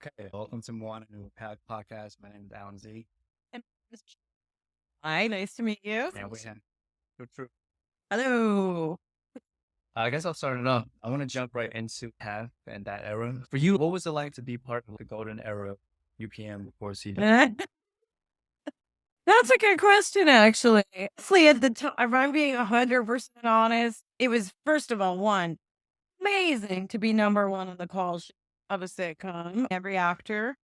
Okay, welcome to Moana Nui Podcast. My name is Alan Z. And Hi, nice to meet you. And we have true. Hello. I guess I'll start it off. I want to jump right into Path and that era. For you, what was it like to be part of the golden era of UPM before CW? That's a good question, actually. Honestly, at the time, if I'm being 100% honest, it was, first of all, one, amazing to be number one on the call sheet of a sitcom. Every actor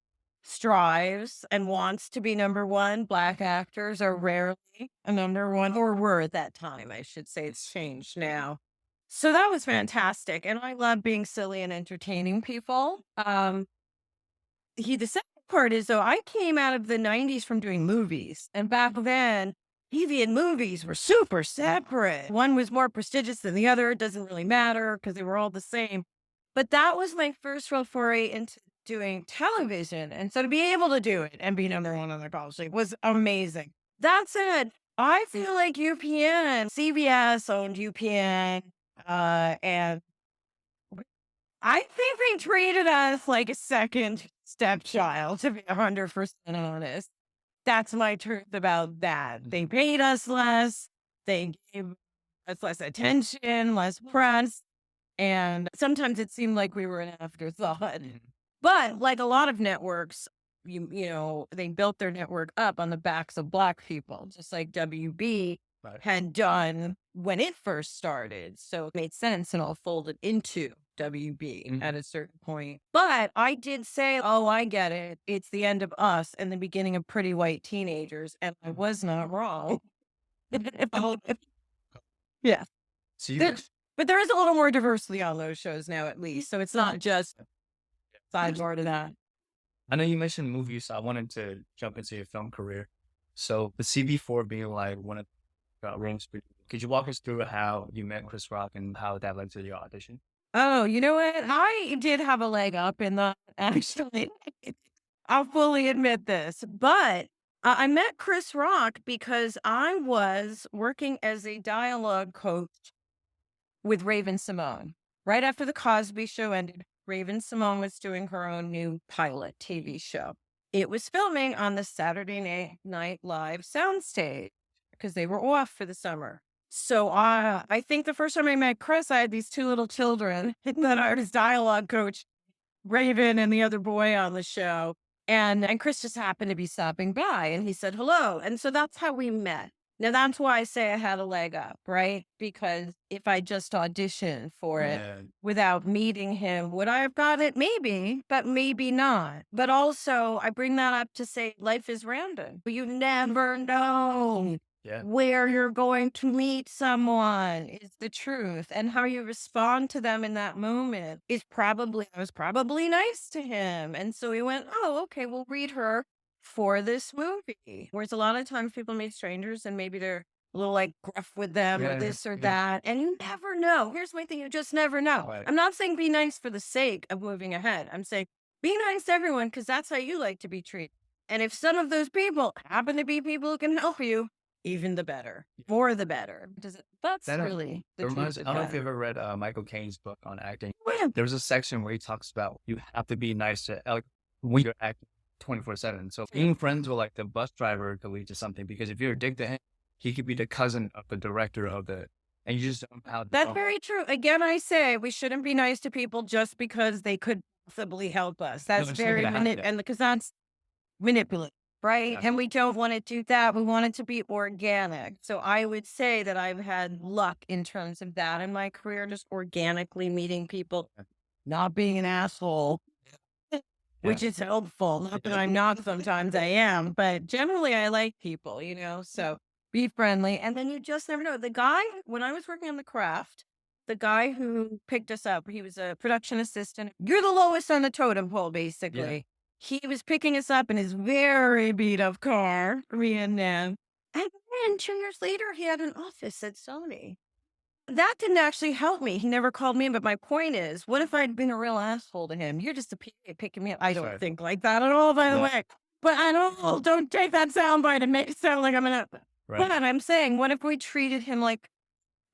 strives and wants to be number one. Black actors are rarely a number one, or were at that time, I should say. It's changed now. So that was fantastic. And I love being silly and entertaining people. The second part is, though, I came out of the 90s from doing movies. And back then, TV and movies were super separate. One was more prestigious than the other. It doesn't really matter because they were all the same. But that was my first real foray into doing television. And so to be able to do it and be number one on the call sheet was amazing. That said, I feel like UPN, CBS owned UPN, and I think they treated us like a second stepchild, to be 100% honest. That's my truth about that. They paid us less. They gave us less attention, less press. And sometimes it seemed like we were an afterthought. But like a lot of networks, you know, they built their network up on the backs of Black people, just like WB had done when it first started. So it made sense and all folded into WB at a certain point. But I did say, oh, I get it. It's the end of Us and the beginning of Pretty White Teenagers. And I was not wrong. Yeah. So but there is a little more diversity on those shows now, at least. So it's not just sidebar to that. I know you mentioned movies, so I wanted to jump into your film career. So the CB4 being like one of the rings, could you walk us through how you met Chris Rock and how that led to your audition? Oh, you know what? I did have a leg up in the, actually. I'll fully admit this. But I met Chris Rock because I was working as a dialogue coach with Raven-Symoné. Right after the Cosby Show ended, Raven-Symoné was doing her own new pilot TV show. It was filming on the Saturday Night Live soundstage because they were off for the summer. So I think the first time I met Chris, I had these two little children that I was dialogue coach, Raven and the other boy on the show. And Chris just happened to be stopping by and he said hello. And so that's how we met. Now, that's why I say I had a leg up, right? Because if I just auditioned for it without meeting him, would I have got it? Maybe, but maybe not. But also, I bring that up to say life is random. You never know where you're going to meet someone is the truth. And how you respond to them in that moment is I was probably nice to him. And so he went, oh, okay, we'll read her for this movie. Whereas a lot of times people meet strangers and maybe they're a little like gruff with them or this or that. And you never know. Here's my thing. You just never know. Right. I'm not saying be nice for the sake of moving ahead. I'm saying be nice to everyone because that's how you like to be treated. And if some of those people happen to be people who can help you, even the better. More the better. That's really the truth. I don't know if you've ever read Michael Caine's book on acting. There's a section where he talks about you have to be nice to when you're acting 24/7. So being friends with like the bus driver could lead to something because if you're a dick to him, he could be the cousin of the director of the, and you just don't know how. That's very true. Again, I say we shouldn't be nice to people just because they could possibly help us. That's very and because that's manipulative, right? Yeah. And we don't want to do that. We want it to be organic. So I would say that I've had luck in terms of that in my career, just organically meeting people, not being an asshole. Which is helpful. Not that I'm not, sometimes I am, but generally I like people, you know, so be friendly. And then you just never know. The guy, when I was working on The Craft, the guy who picked us up, he was a production assistant. You're the lowest on the totem pole, basically. Yeah. He was picking us up in his very beat up car, me and Nan. And then 2 years later, he had an office at Sony. That didn't actually help me. He never called me in. But my point is, what if I'd been a real asshole to him? You're just a PA picking me up. I don't think like that at all, by the way. But I don't take that soundbite and make it sound like I'm an. Right. But I'm saying, what if we treated him like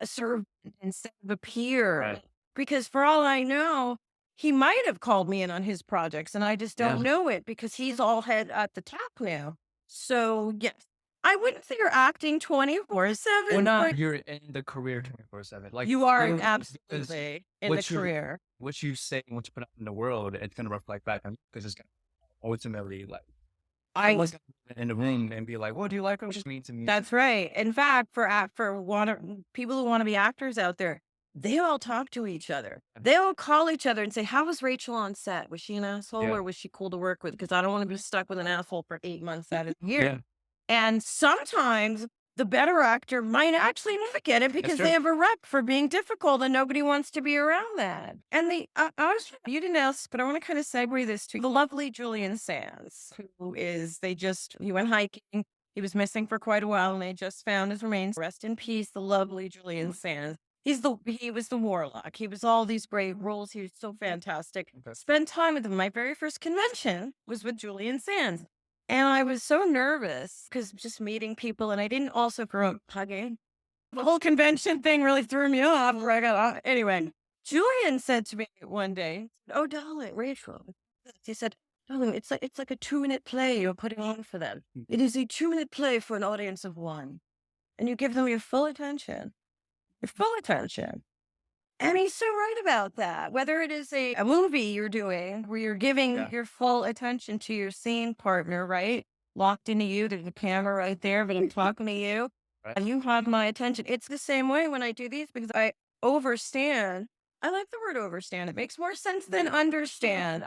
a servant instead of a peer? Right. Because for all I know, he might have called me in on his projects, and I just don't know it because he's all head at the top now. So yes, I wouldn't say you're acting 24/7. Well, not you're in the career 24/7. Like You are because absolutely in the what you career. what you say, what you put out in the world, it's gonna reflect back on you because it's gonna ultimately like someone's gonna be in the room and be like, "What do you like? What does it mean to me?" That's right. In fact, for people who want to be actors out there, they all talk to each other. They all call each other and say, "How was Rachel on set? Was she an asshole Yeah. or was she cool to work with? Because I don't want to be stuck with an asshole for 8 months out of the year." Yeah. And sometimes the better actor might actually not get it because true. they have a rep for being difficult and nobody wants to be around that. And you didn't ask, but I want to kind of segue this to the lovely Julian Sands, he went hiking. He was missing for quite a while and they just found his remains. Rest in peace, the lovely Julian Sands. He was the warlock. He was all these great roles. He was so fantastic. Okay. Spent time with him. My very first convention was with Julian Sands. And I was so nervous because just meeting people, and I didn't also grow up hugging. The whole convention thing really threw me off. Anyway, Julian said to me one day, "Oh, darling, Rachel," he said, "Darling, it's like a 2-minute play you're putting on for them. It is a 2-minute play for an audience of one, and you give them your full attention, your full attention." And he's so right about that. Whether it is a movie you're doing where you're giving your full attention to your scene partner, right? Locked into you, there's a camera right there, but I'm talking to you, and you have my attention. It's the same way when I do these because I overstand. I like the word overstand. It makes more sense than understand.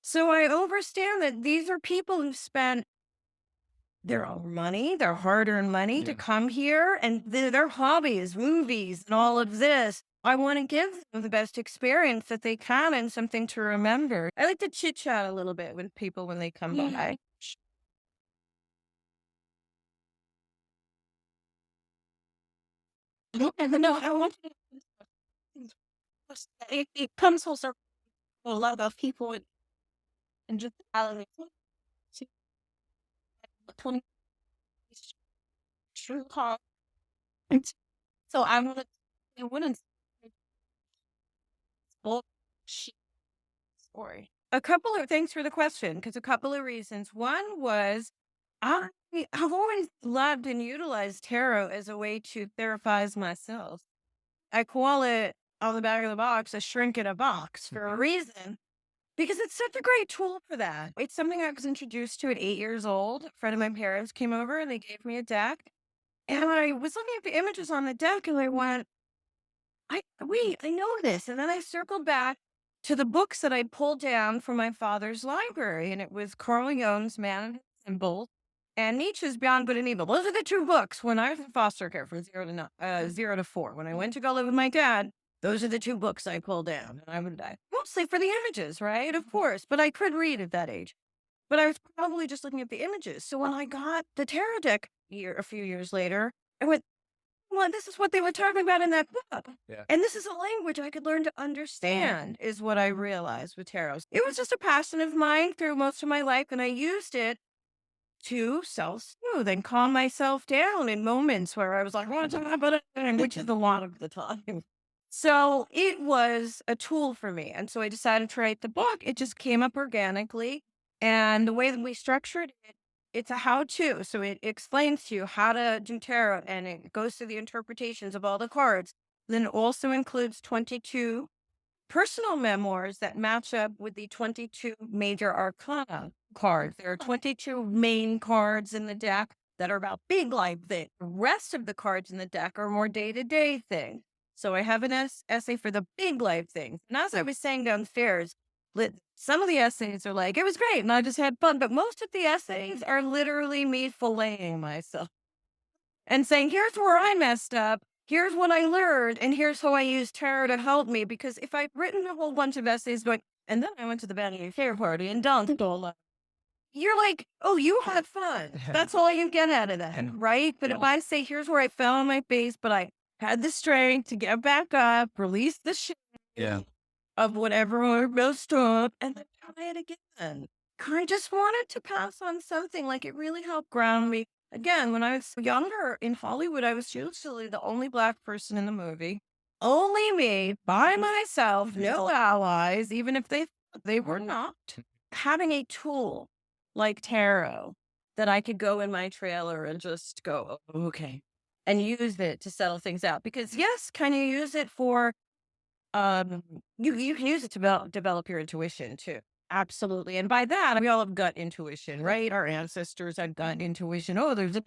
So I overstand that these are people who spent their own money, their hard-earned money to come here, and their hobbies, movies, and all of this. I want to give them the best experience that they can and something to remember. I like to chit-chat a little bit with people when they come by. No, I want to. It comes full circle for a lot of people and just 20 true calm. So I want to. It wouldn't story. A couple of thanks for the question, because a couple of reasons. One was I've always loved and utilized tarot as a way to therapize myself. I call it on the back of the box a shrink in a box for a reason. Because it's such a great tool for that. It's something I was introduced to at 8 years old. A friend of my parents came over and they gave me a deck. And I was looking at the images on the deck and I went, I know this. And then I circled back to the books that I pulled down from my father's library. And it was Carl Jung's Man and His Symbols and Nietzsche's Beyond Good and Evil. Those are the two books when I was in foster care from 0 to 4. When I went to go live with my dad, those are the two books I pulled down. And I would mostly for the images, right? Of course. But I could read at that age. But I was probably just looking at the images. So when I got the tarot deck a few years later, I went, well, this is what they were talking about in that book. Yeah. And this is a language I could learn to understand, is what I realized with tarot. It was just a passion of mine through most of my life, and I used it to self-soothe and calm myself down in moments where I was like, what's happening? Which is a lot of the time. So it was a tool for me. And so I decided to write the book. It just came up organically. And the way that we structured it, it's a how-to. So it explains to you how to do tarot, and it goes through the interpretations of all the cards. Then it also includes 22 personal memoirs that match up with the 22 major arcana cards. There are 22 main cards in the deck that are about big life things. The rest of the cards in the deck are more day-to-day things. So I have an essay for the big life things. And as I was saying downstairs, some of the essays are like, it was great and I just had fun. But most of the essays are literally me filleting myself and saying, here's where I messed up. Here's what I learned. And here's how I used tarot to help me. Because if I've written a whole bunch of essays going, and then I went to the Vanity Fair party and danced all night, you're like, oh, you had fun. That's all you get out of that, right? But if I say, here's where I fell on my face, but I had the strength to get back up, release the shit of whatever I messed up, and then try it again. I just wanted to pass on something. Like, it really helped ground me. Again, when I was younger in Hollywood, I was usually the only Black person in the movie. only me, by myself, no allies, even if they were not, having a tool like tarot that I could go in my trailer and just go, "Oh, okay," and use it to settle things out. Because yes, can you use it for you can use it to develop your intuition too. Absolutely. And by that, we all have gut intuition, right? Our ancestors had gut intuition. Oh, there's a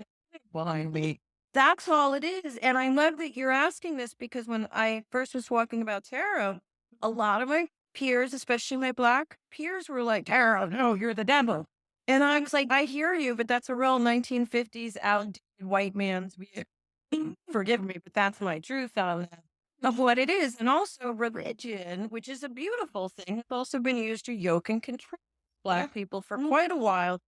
behind me. That's all it is. And I love that you're asking this because when I first was talking about tarot, a lot of my peers, especially my black peers, were like, "Tarot, no, you're the devil." And I was like, "I hear you, but that's a real 1950s outdated white man's view." Forgive me, but that's my truth on that of what it is. And also religion, which is a beautiful thing, has also been used to yoke and control Black people for quite a while.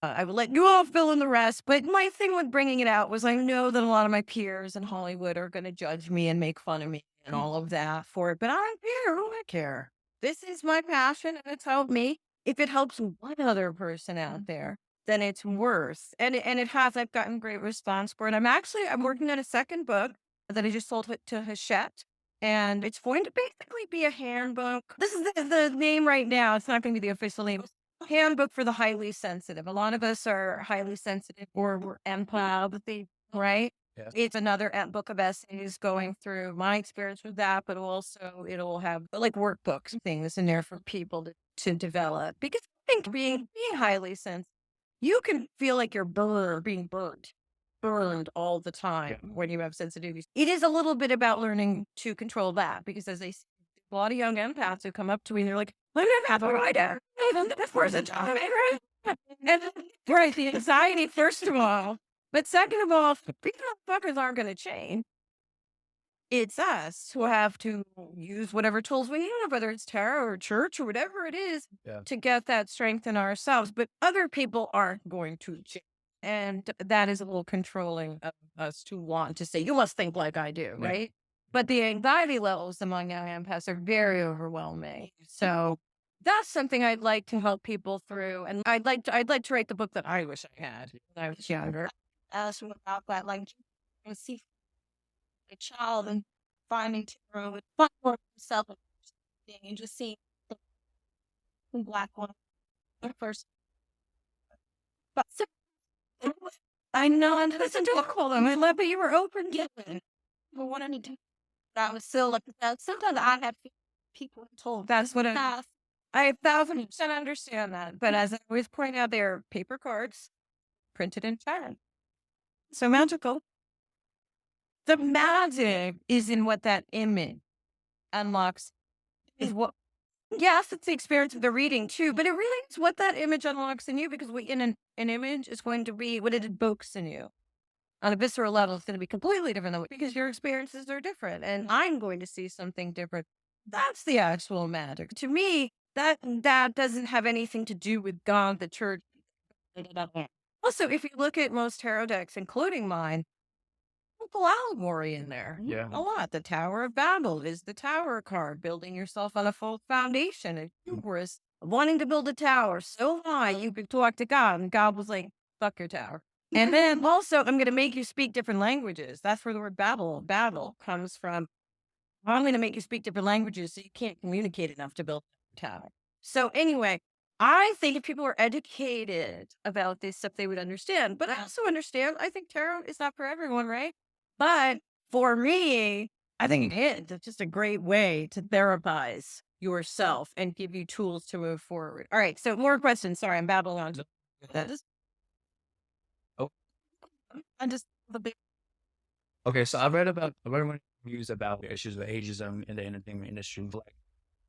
I will let you all fill in the rest. But my thing with bringing it out was I know that a lot of my peers in Hollywood are going to judge me and make fun of me and all of that for it. But I don't care. Who I care? This is my passion and it's helped me. If it helps one other person out there, then it's worth. And it has. I've gotten great response for it. I'm working on a second book that I just sold it to Hachette. And it's going to basically be a handbook. This is the name right now. It's not going to be the official name. Handbook for the highly sensitive. A lot of us are highly sensitive or we're empath, right? Yeah. It's another book of essays going through my experience with that, but also it'll have like workbooks, things in there for people to develop. Because I think being highly sensitive, you can feel like you're being burned all the time when you have sensitivities. It is a little bit about learning to control that because as a lot of young empaths who come up to me, they're like, "I'm an empath, what do I do? This person telling me, right?" And right, the anxiety, first of all. But second of all, these motherfuckers aren't going to change. It's us who have to use whatever tools we have, whether it's tarot or church or whatever it is, to get that strength in ourselves. But other people aren't going to change. And that is a little controlling of us to want to say, "You must think like I do," right? But the anxiety levels among young empaths are very overwhelming. So that's something I'd like to help people through. And I'd like to write the book that I wish I had when I was younger. Ask me about that, like see a child and finding tarot and finding for himself and just seeing the Black one first. But I know, and listen to them. I love that you were open giving. But what I need to, I was still like that. Sometimes I have people told that's what I 1,000% understand that. But as I always point out, they're paper cards printed in China. So magical. The magic is in what that image unlocks. Is what, yes, it's the experience of the reading too, but it really is what that image unlocks in you because in an image is going to be what it evokes in you. On a visceral level, it's going to be completely different because your experiences are different and I'm going to see something different. That's the actual magic. To me, that doesn't have anything to do with God, the church. Also, if you look at most tarot decks, including mine, local allegory in there. Yeah. A lot. The Tower of Babel is the tower card, building yourself on a full foundation. And hubris, wanting to build a tower so high you could talk to God. And God was like, "Fuck your tower." And then also, I'm going to make you speak different languages. That's where the word Babel comes from. I'm going to make you speak different languages so you can't communicate enough to build a tower. So anyway, I think if people were educated about this stuff, they would understand. But I also understand, I think tarot is not for everyone, right? But for me, I think it is. It's just a great way to therapize yourself and give you tools to move forward. All right. So more questions. Sorry, I'm babbling on. I'm just the big. Okay, so I read reviews about the issues of ageism in the entertainment industry. Like,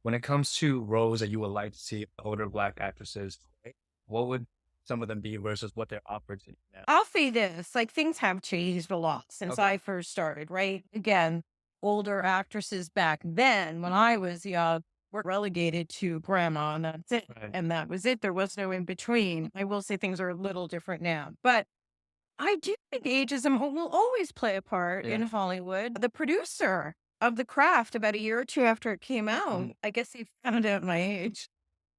when it comes to roles that you would like to see older Black actresses, play, what would some of them be versus what they're offered to now? I'll say this, like things have changed a lot since I first started, right? Again, older actresses back then when I was young were relegated to grandma and that's it. Right. And that was it. There was no in between. I will say things are a little different now, but I do think ageism will always play a part in Hollywood. The producer of The Craft, about a year or two after it came out, I guess he found out my age.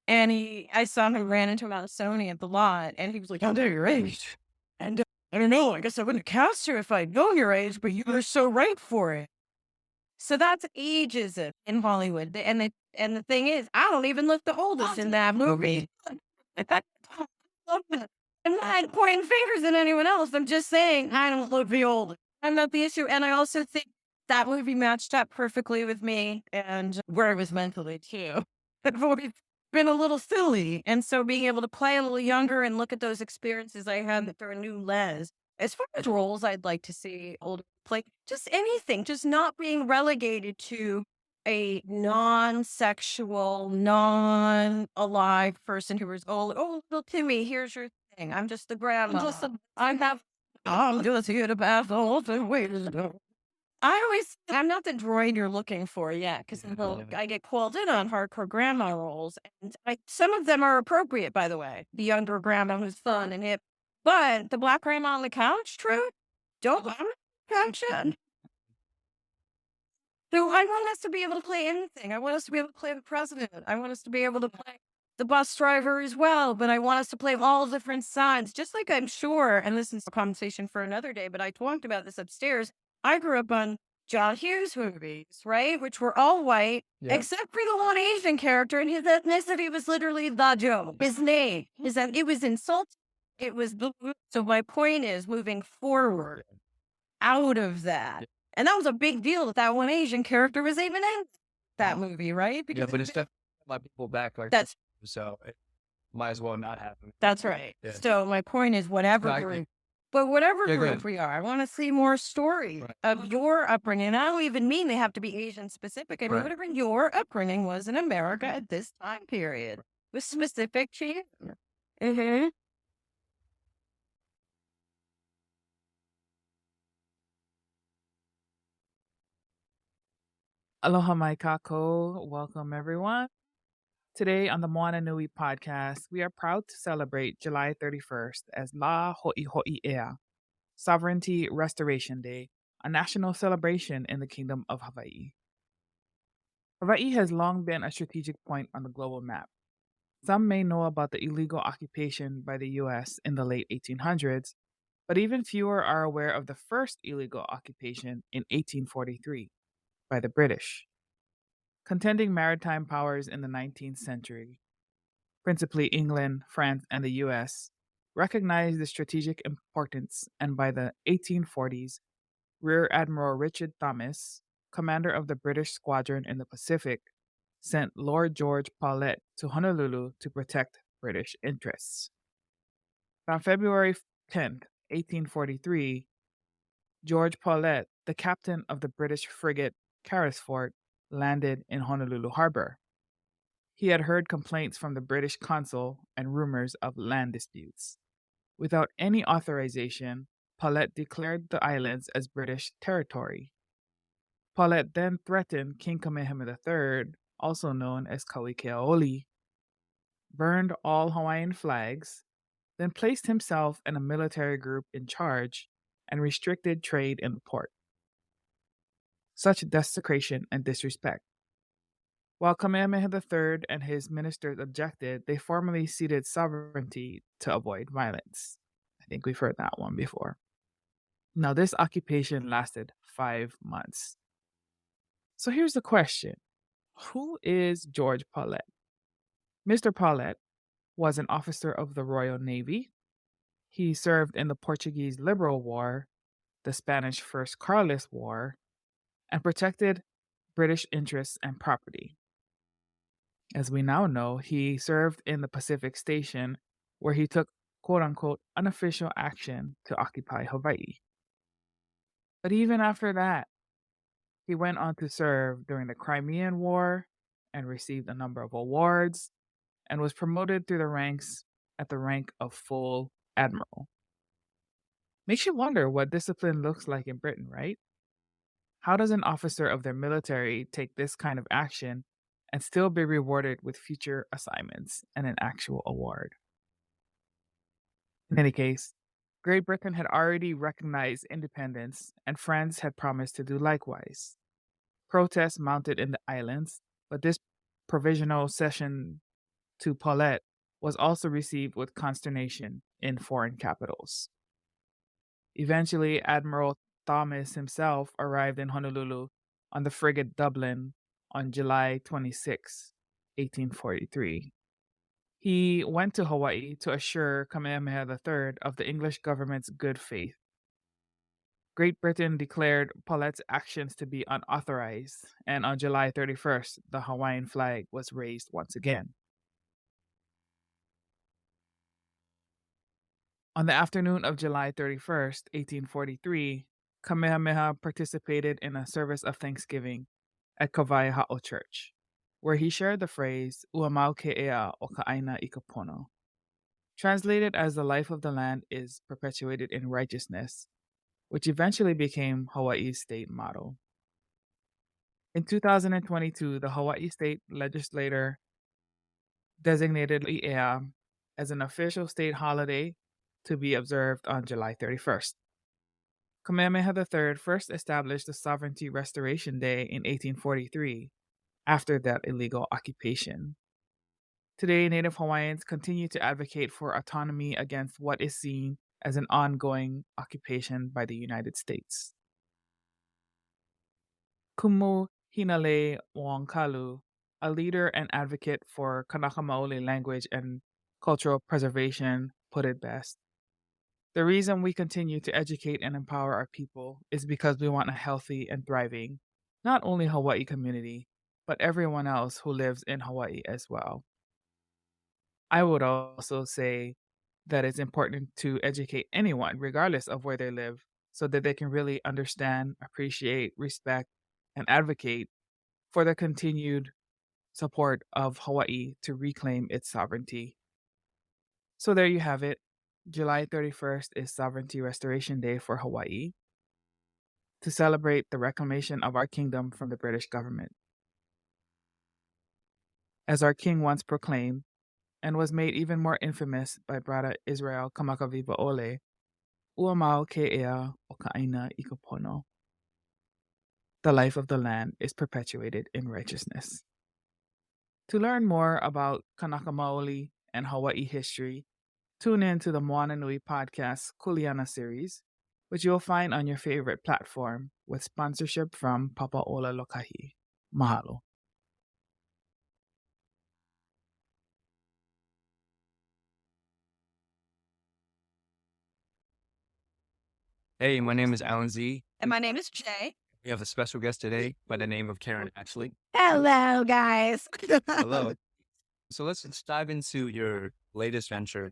And I saw him, ran into him out of Sony at the lot, and he was like, "How dare your age?" And I don't know, I guess I wouldn't have cast her if I'd known your age, but you were so right for it. So that's ageism in Hollywood. And the thing is, I don't even look the oldest in that movie. I'm not pointing fingers at anyone else. I'm just saying I don't look the oldest. I'm not the issue. And I also think that movie matched up perfectly with me and where I was mentally too. I've always been a little silly. And so being able to play a little younger and look at those experiences I had through a new lens. As far as roles I'd like to see older play, just anything, just not being relegated to a non-sexual, non-alive person who was, oh, little Timmy, here's your thing. I'm just the grandma. I'm just here to pass the whole thing. I'm not the droid you're looking for yet, because I get called in on hardcore grandma roles, and some of them are appropriate, by the way. The younger grandma who's fun and hip, but the black grandma on the couch, true? Don't I'm couch yet. So I want us to be able to play anything. I want us to be able to play the president. I want us to be able to play the bus driver as well, but I want us to play all different sides. Just like I'm sure, and this is a conversation for another day, but I talked about this upstairs. I grew up on John Hughes movies, right? Which were all white, except for the one Asian character, and his ethnicity was literally the Joe. His name. It was insulting. It was so my point is moving forward out of that. And that was a big deal that one Asian character was even in that movie, right? Because but it's definitely my people back like that's so it might as well not happen. That's right. Yeah. So my point is whatever group we are, I want to see more stories of your upbringing. I don't even mean they have to be Asian specific. I mean, whatever your upbringing was in America at this time period with specific to you. Mm-hmm. Aloha mai kako. Welcome, everyone. Today on the Moana Nui Podcast, we are proud to celebrate July 31st as La Ho'i Ho'i Ea, Sovereignty Restoration Day, a national celebration in the Kingdom of Hawaii. Hawaii has long been a strategic point on the global map. Some may know about the illegal occupation by the U.S. in the late 1800s, but even fewer are aware of the first illegal occupation in 1843 by the British. Contending maritime powers in the 19th century, principally England, France, and the US, recognized the strategic importance, and by the 1840s, Rear Admiral Richard Thomas, commander of the British squadron in the Pacific, sent Lord George Paulet to Honolulu to protect British interests. On February 10, 1843, George Paulet, the captain of the British frigate Carrisford, landed in Honolulu Harbor. He had heard complaints from the British consul and rumors of land disputes. Without any authorization, Paulet declared the islands as British territory. Paulet then threatened King Kamehameha III, also known as Kauikeaoli, burned all Hawaiian flags, then placed himself and a military group in charge and restricted trade in the port. Such desecration and disrespect. While Kamehameha III and his ministers objected, they formally ceded sovereignty to avoid violence. I think we've heard that one before. Now, this occupation lasted 5 months. So here's the question. Who is George Paulet? Mr. Paulet was an officer of the Royal Navy. He served in the Portuguese Liberal War, the Spanish First Carlist War, and protected British interests and property. As we now know, he served in the Pacific Station, where he took quote-unquote unofficial action to occupy Hawaii. But even after that, he went on to serve during the Crimean War and received a number of awards and was promoted through the ranks at the rank of full admiral. Makes you wonder what discipline looks like in Britain, right? How does an officer of their military take this kind of action and still be rewarded with future assignments and an actual award? In any case, Great Britain had already recognized independence, and France had promised to do likewise. Protests mounted in the islands, but this provisional cession to Paulet was also received with consternation in foreign capitals. Eventually, Admiral Thomas himself arrived in Honolulu on the frigate Dublin on July 26, 1843. He went to Hawaii to assure Kamehameha III of the English government's good faith. Great Britain declared Paulette's actions to be unauthorized, and on July 31st, the Hawaiian flag was raised once again. On the afternoon of July 31st, 1843, Kamehameha participated in a service of thanksgiving at Kawaiahao Church, where he shared the phrase "Uamau Kea o Ka'aina Ikapono," translated as "the life of the land is perpetuated in righteousness," which eventually became Hawaii's state motto. In 2022, the Hawaii State Legislature designated Iea as an official state holiday to be observed on July 31st. Kamehameha III first established the Sovereignty Restoration Day in 1843 after that illegal occupation. Today, Native Hawaiians continue to advocate for autonomy against what is seen as an ongoing occupation by the United States. Kumu Hinale Wongkalu, a leader and advocate for Kanaka Maoli language and cultural preservation, put it best. The reason we continue to educate and empower our people is because we want a healthy and thriving, not only Hawaii community, but everyone else who lives in Hawaii as well. I would also say that it's important to educate anyone, regardless of where they live, so that they can really understand, appreciate, respect, and advocate for the continued support of Hawaii to reclaim its sovereignty. So there you have it. July 31st is Sovereignty Restoration Day for Hawaii to celebrate the reclamation of our kingdom from the British government. As our king once proclaimed, and was made even more infamous by Brother Israel Kamakawiwa Ole, "Uamau Kea o Ka'aina Ikapono." The life of the land is perpetuated in righteousness. To learn more about Kanaka Maoli and Hawaii history, tune in to the Moana Nui Podcast Kuleana series, which you'll find on your favorite platform with sponsorship from Papa Ola Lokahi. Mahalo. Hey, my name is Alan Z. And my name is Jay. We have a special guest today by the name of Karan Ashley. Hello, guys. Hello. So let's dive into your latest venture.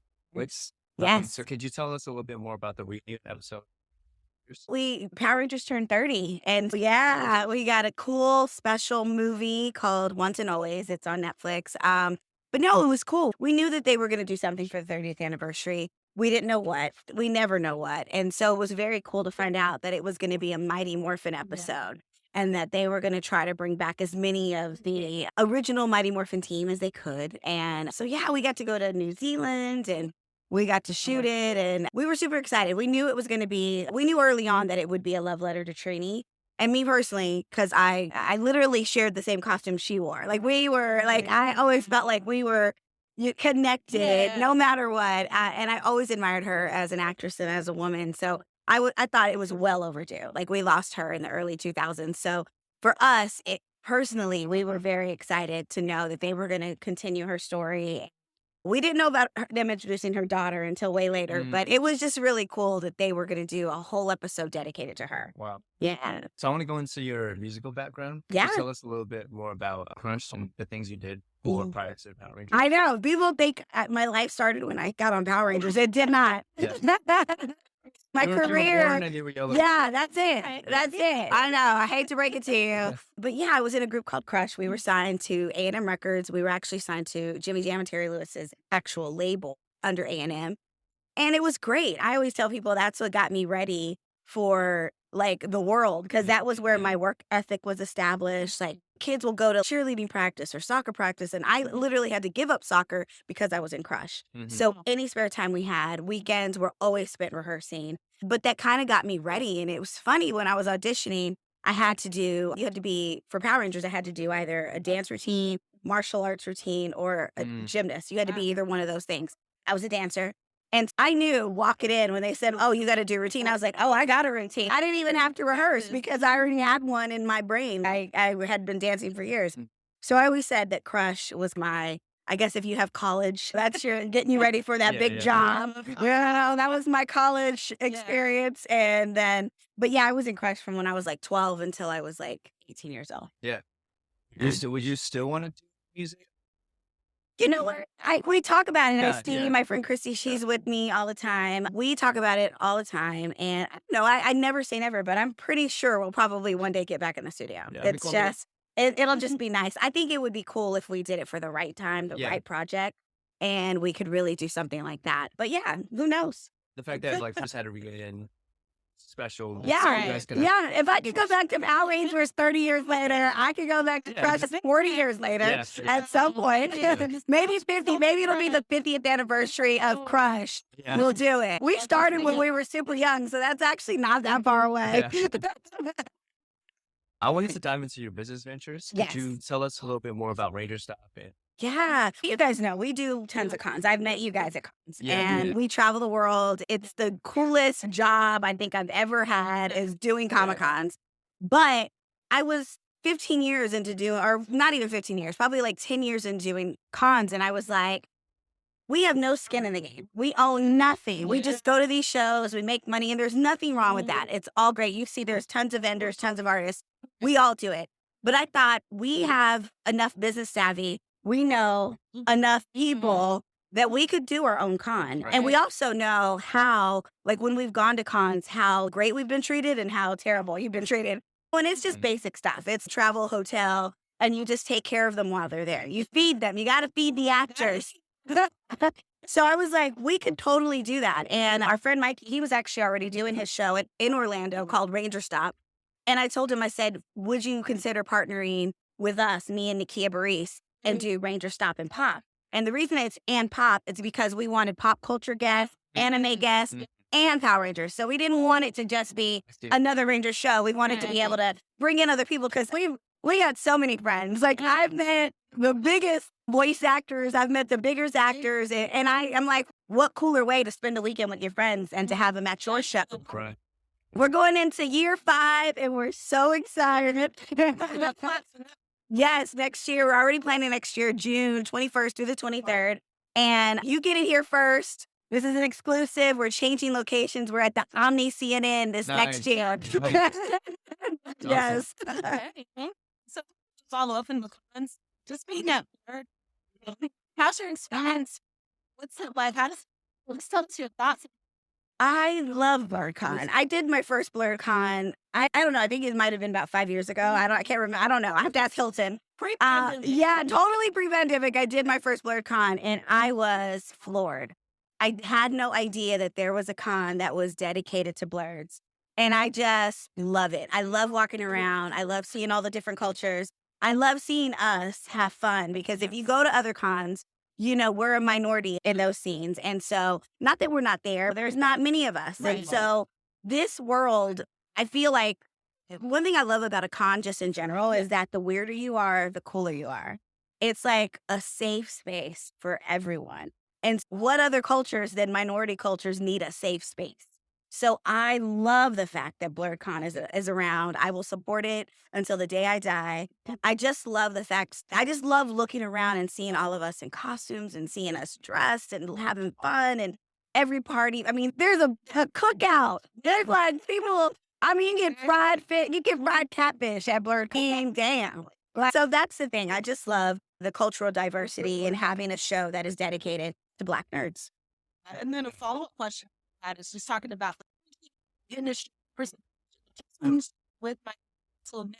Yes. So could you tell us a little bit more about the reunion episode? Power Rangers turned 30, and yeah, we got a cool special movie called Once and Always. It's on Netflix. But no, it was cool. We knew that they were going to do something for the 30th anniversary. We didn't know what. We never know what. And so it was very cool to find out that it was going to be a Mighty Morphin episode. And that they were going to try to bring back as many of the original Mighty Morphin team as they could. And so, yeah, we got to go to New Zealand and we got to shoot it. And we were super excited. We knew it was going to be, we knew early on that it would be a love letter to Trini. And me personally, because I literally shared the same costume she wore. Like we were, like, I always felt like we were connected no matter what. And I always admired her as an actress and as a woman. So I thought it was well overdue. Like we lost her in the early 2000s. So for us, personally, we were very excited to know that they were going to continue her story. We didn't know about them introducing her daughter until way later, but it was just really cool that they were going to do a whole episode dedicated to her. Wow. Yeah. So I want to go into your musical background. Yeah. Can you tell us a little bit more about Crunch and the things you did prior to Power Rangers? I know. People think my life started when I got on Power Rangers. It did not. My career. Yeah, that's it. That's it. I know. I hate to break it to you. But yeah, I was in a group called Crush. We were signed to A&M Records. We were actually signed to Jimmy Jam and Terry Lewis's actual label under A&M. And it was great. I always tell people that's what got me ready for like the world, because that was where my work ethic was established. Like kids will go to cheerleading practice or soccer practice, and I literally had to give up soccer because I was in Crush. So any spare time we had, weekends were always spent rehearsing. But that kind of got me ready. And it was funny when I was auditioning, for Power Rangers, I had to do either a dance routine, martial arts routine, or a gymnast. You had to be either one of those things. I was a dancer. And I knew walking in when they said, oh, you got to do a routine. I was like, oh, I got a routine. I didn't even have to rehearse because I already had one in my brain. I had been dancing for years. So I always said that Crush was my, I guess if you have college, that's your getting you ready for that big job. Yeah, that was my college experience. And then, but yeah, I was in Crush from when I was like 12 until I was like 18 years old. Yeah. Would you still want to do music? You know what? We talk about it. Yeah, I see yeah. my friend Christy, she's with me all the time. We talk about it all the time. And I don't know, I never say never, but I'm pretty sure we'll probably one day get back in the studio. Yeah, that'd be It's cool. just, it'll just be nice. I think it would be cool if we did it for the right time, the Yeah. right project, and we could really do something like that. But yeah, who knows? The fact that like just had a reunion special. Yeah. You guys could have- Yeah, if I could go back to Power Rangers 30 years later, I could go back to Yeah. Crush 40 years later Yeah. at some point. Yeah. Maybe 50, maybe it'll be the 50th anniversary of Crush. Yeah. We'll do it. We started when we were super young, so that's actually not that far away. I wanted to dive into your business ventures. Yes. Could you tell us a little bit more about Ranger Stop? Yeah, you guys know we do tons of cons. I've met you guys at cons, Yeah. and we travel the world. It's the coolest job I think I've ever had is doing Comic Cons. But I was 15 years into doing, or not even 15 years, probably like 10 years into doing cons, and I was like, we have no skin in the game. We own nothing. We just go to these shows, we make money, and there's nothing wrong with that. It's all great. You see, there's tons of vendors, tons of artists. We all do it. But I thought we have enough business savvy. We know enough people that we could do our own con. Right. And we also know how, like when we've gone to cons, how great we've been treated and how terrible you've been treated. And it's just basic stuff. It's travel, hotel, and you just take care of them while they're there. You feed them. You got to feed the actors. So I was like, we could totally do that. And our friend Mike, he was actually already doing his show in Orlando called Ranger Stop. And I told him, I said, would you consider partnering with us, me and Nakia Baris, and do Ranger Stop and Pop? And the reason it's and Pop is because we wanted pop culture guests, anime guests, and Power Rangers. So we didn't want it to just be another Ranger show. We wanted to be able to bring in other people because we had so many friends. Like I've met the biggest voice actors. I've met the biggest actors. And I'm like, what cooler way to spend a weekend with your friends and to have them at your show? Right. We're going into year 5 and we're so excited. Yes, next year. We're already planning next year, June 21st through the 23rd. And you get it here first. This is an exclusive. We're changing locations. We're at the Omni CNN this next year. Yes. So follow up in the comments. Just being at Blerd. How's your experience? What's it like? Let's tell us your thoughts. I love BlerDCon. I did my first BlerDCon. I don't know. I think it might have been about 5 years ago. I can't remember. I don't know. I have to ask Hilton. Yeah, totally pre-pandemic. I did my first BlerDCon and I was floored. I had no idea that there was a con that was dedicated to Blerds. And I just love it. I love walking around. I love seeing all the different cultures. I love seeing us have fun because if you go to other cons, you know, we're a minority in those scenes. And so, not that we're not there, there's not many of us. Right. And so, this world, I feel like one thing I love about a con just in general is that the weirder you are, the cooler you are. It's like a safe space for everyone. And what other cultures than minority cultures need a safe space? So I love the fact that BlerDCon is around. I will support it until the day I die. I just love the fact, I just love looking around and seeing all of us in costumes and seeing us dressed and having fun and every party. I mean, there's a cookout. There's like people, I mean, you get fried catfish at BlerDCon. Damn. So that's the thing. I just love the cultural diversity and having a show that is dedicated to Black nerds. And then a follow-up question that is just talking about the industry with my so now.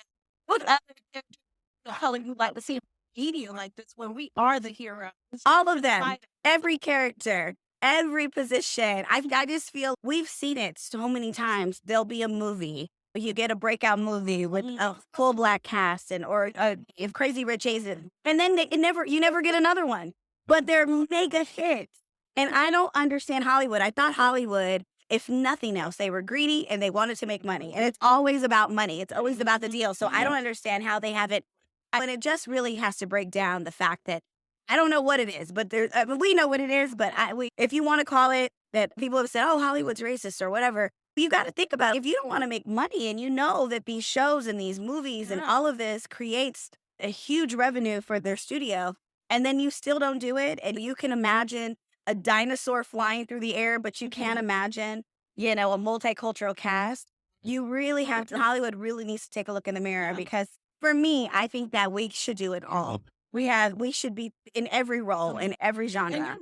What other characters you would like to see media like this when we are the heroes? All of them, every character, every position. I just feel we've seen it so many times. There'll be a movie. You get a breakout movie with a full Black cast or if Crazy Rich Asian, and then you never get another one. But they're mega hits. And I don't understand Hollywood. I thought Hollywood, if nothing else, they were greedy and they wanted to make money. And it's always about money. It's always about the deal. So I don't understand how they have it. And it just really has to break down the fact that I don't know what it is, but we know what it is. But if you want to call it that people have said, oh, Hollywood's racist or whatever. You got to think about if you don't want to make money and you know that these shows and these movies and all of this creates a huge revenue for their studio, and then you still don't do it, and you can imagine a dinosaur flying through the air, but you can't imagine, a multicultural cast. You really have to, Hollywood really needs to take a look in the mirror, because for me, I think that we should do it all. We should be in every role, in every genre.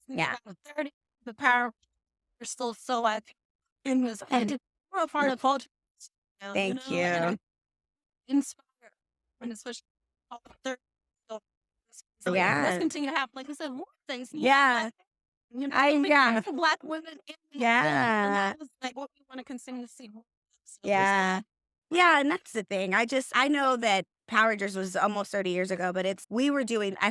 Yeah. The power is still so like in this and we're a part of culture. Thank you. Inspire and especially all the third. So let's continue to have, like I said, more things. Yeah. For Black women. Yeah. Like what we want to continue to see. Yeah. Yeah, and that's the thing. I know that Power Rangers was almost 30 years ago, but I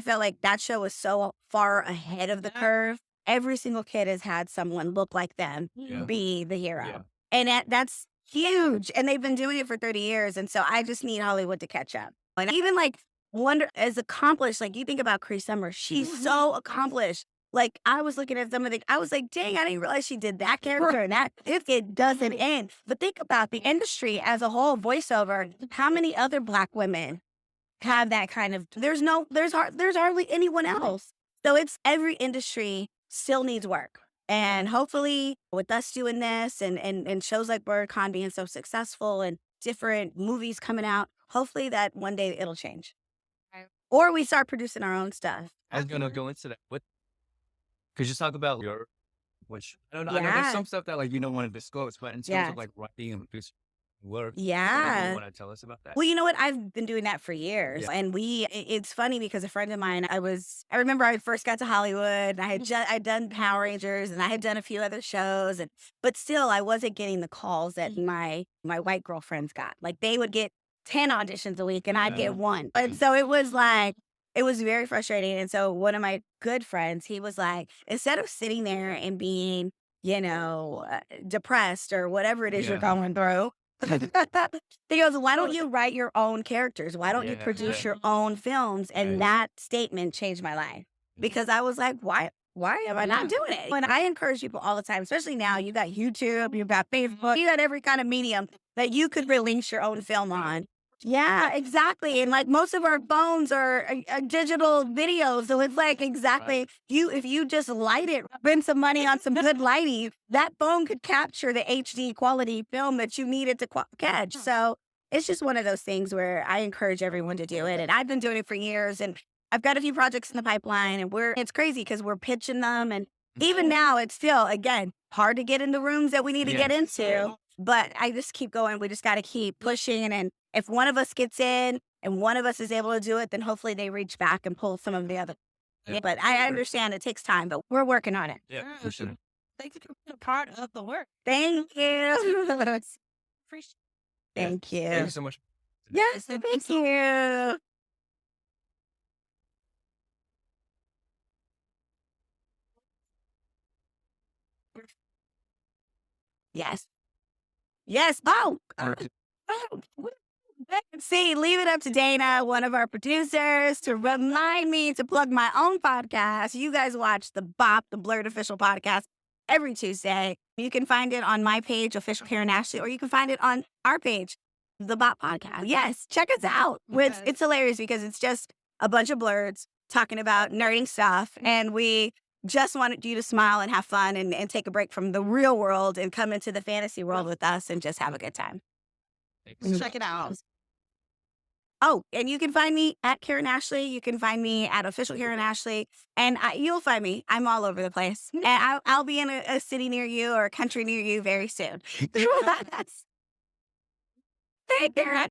felt like that show was so far ahead of the curve. Every single kid has had someone look like them be the hero. Yeah. And that's huge. And they've been doing it for 30 years. And so I just need Hollywood to catch up. And even like wonder as accomplished, like you think about Cree Summer, she's so accomplished. Like I was looking at some of I was like, dang, I didn't realize she did that character and that it doesn't end. But think about the industry as a whole, voiceover. How many other Black women have that kind of, there's hardly anyone else. So it's every industry still needs work. And hopefully with us doing this and shows like BlerDCon being so successful and different movies coming out, hopefully that one day it'll change. Right. Or we start producing our own stuff. I was going to go into that. Could you talk about which, I don't know, I know there's some stuff that like you don't want to disclose, but in terms of like writing and producing work, you want to tell us about that? Well, you know what? I've been doing that for years. And it's funny because a friend of mine, I remember I first got to Hollywood and I'd done Power Rangers and I had done a few other shows, but still I wasn't getting the calls that my white girlfriends got. Like they would get 10 auditions a week and I'd get one. And so it was very frustrating. And so one of my good friends, he was like, instead of sitting there and being, depressed or whatever it is you're going through, he goes, why don't you write your own characters? Why don't you produce your own films? And that statement changed my life because I was like, why am I not doing it? And I encourage people all the time, especially now, you got YouTube, you've got Facebook, you got every kind of medium that you could release your own film on. Yeah, exactly. And like most of our phones are digital videos. So it's like exactly if you just light it, spend some money on some good lighting, that phone could capture the HD quality film that you needed to catch. So it's just one of those things where I encourage everyone to do it. And I've been doing it for years and I've got a few projects in the pipeline and it's crazy because we're pitching them. And even now it's still, again, hard to get in the rooms that we need to get into. But I just keep going. We just got to keep pushing. And if one of us gets in and one of us is able to do it, then hopefully they reach back and pull some of the other. Yeah. But I understand it takes time, but we're working on it. Yeah, for sure. Thank you for being a part of the work. Thank you. Appreciate Thank you. Thank you so much. Yes, thank you. Yes. Yes. Oh. See, leave it up to Dana, one of our producers, to remind me to plug my own podcast. You guys watch the BOP, the Blerd Official Podcast, every Tuesday. You can find it on my page, Official Karan Ashley, or you can find it on our page, the BOP Podcast. Yes, check us out. It's hilarious because it's just a bunch of blerds talking about nerding stuff, and we just wanted you to smile and have fun and take a break from the real world and come into the fantasy world with us and just have a good time. Thanks. Check it out. Oh, and you can find me at Karan Ashley. You can find me at Official Karan Ashley. And you'll find me. I'm all over the place. And I'll be in a city near you or a country near you very soon. Thank you.